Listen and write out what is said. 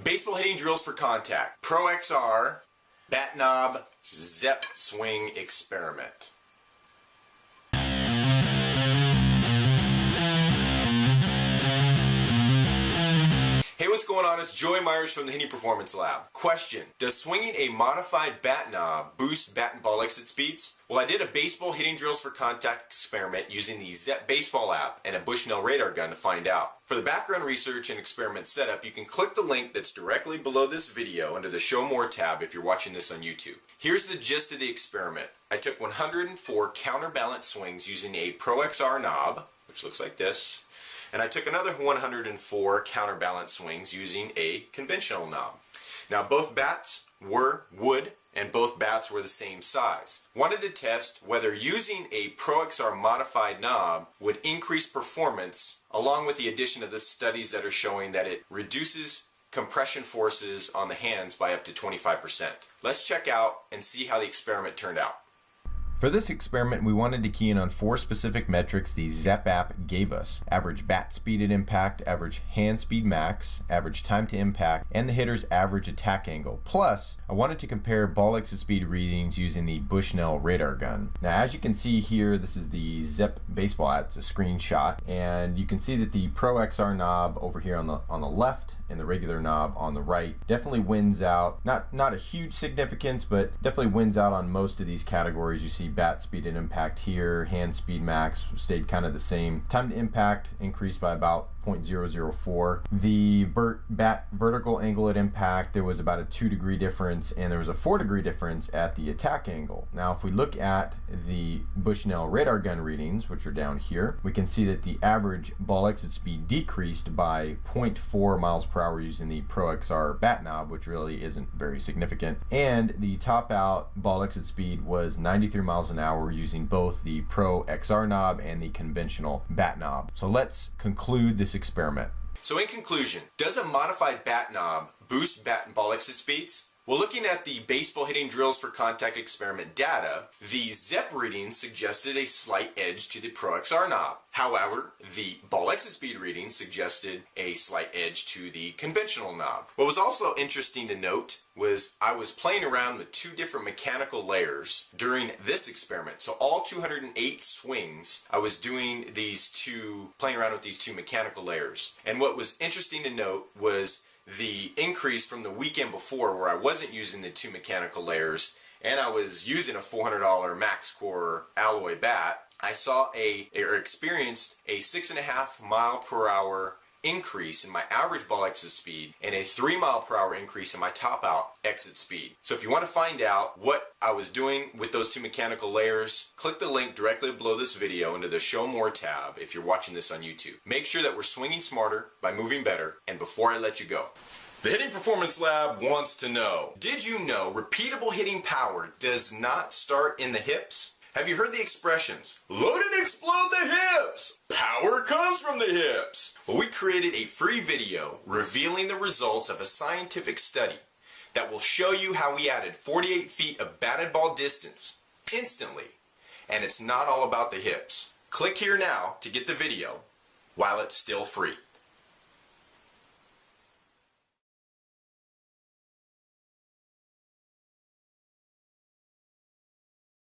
Baseball hitting drills for contact. ProXR bat knob Zepp swing experiment. Hey, what's going on? It's Joey Myers from the Hitting Performance Lab. Question: does swinging a modified bat knob boost bat and ball exit speeds? Well, I did a baseball hitting drills for contact experiment using the Zepp baseball app and a Bushnell radar gun to find out. For the background research and experiment setup, you can click the link that's directly below this video under the Show More tab if you're watching this on YouTube. Here's the gist of the experiment. I took 104 counterbalance swings using a ProXR knob, which looks like this, and I took another 104 counterbalance swings using a conventional knob. Now, both bats were wood and both bats were the same size. Wanted to test whether using a ProXR modified knob would increase performance, along with the addition of the studies that are showing that it reduces compression forces on the hands by up to 25%. Let's check out and see how the experiment turned out. For this experiment, we wanted to key in on 4 specific metrics the Zepp app gave us: average bat speed at impact, average hand speed max, average time to impact, and the hitter's average attack angle. Plus, I wanted to compare ball exit speed readings using the Bushnell radar gun. Now, as you can see here, this is the Zepp baseball app. It's a screenshot, and you can see that the ProXR knob over here on the left and the regular knob on the right definitely wins out. Not a huge significance, but definitely wins out on most of these categories. You see bat speed and impact here, hand speed max stayed kind of the same. Time to impact increased by about 0.004. The bat vertical angle at impact, there was about a 2-degree difference, and there was a 4-degree difference at the attack angle. Now, if we look at the Bushnell radar gun readings, which are down here, we can see that the average ball exit speed decreased by 0.4 miles per hour using the ProXR bat knob, which really isn't very significant. And the top out ball exit speed was 93 miles an hour using both the ProXR knob and the conventional bat knob. So let's conclude this experiment. So in conclusion, does a modified bat knob boost bat and ball exit speeds? Well, looking at the baseball hitting drills for contact experiment data, the Zepp reading suggested a slight edge to the ProXR knob. However, the ball exit speed reading suggested a slight edge to the conventional knob. What was also interesting to note was I was playing around with 2 different mechanical layers during this experiment. So all 208 swings, I was doing playing around with these 2 mechanical layers. And what was interesting to note was the increase from the weekend before, where I wasn't using the 2 mechanical layers and I was using a $400 Max Core alloy bat. I experienced a 6.5 mile per hour increase in my average ball exit speed and a 3 mile per hour increase in my top out exit speed. So if you want to find out what I was doing with those 2 mechanical layers, click the link directly below this video into the Show More tab if you're watching this on YouTube. Make sure that we're swinging smarter by moving better. And before I let you go, the Hitting Performance Lab wants to know, did you know repeatable hitting power does not start in the hips? Have you heard the expressions, load and explode the hips? Power comes from the hips. Well, we created a free video revealing the results of a scientific study that will show you how we added 48 feet of batted ball distance instantly. And it's not all about the hips. Click here now to get the video while it's still free.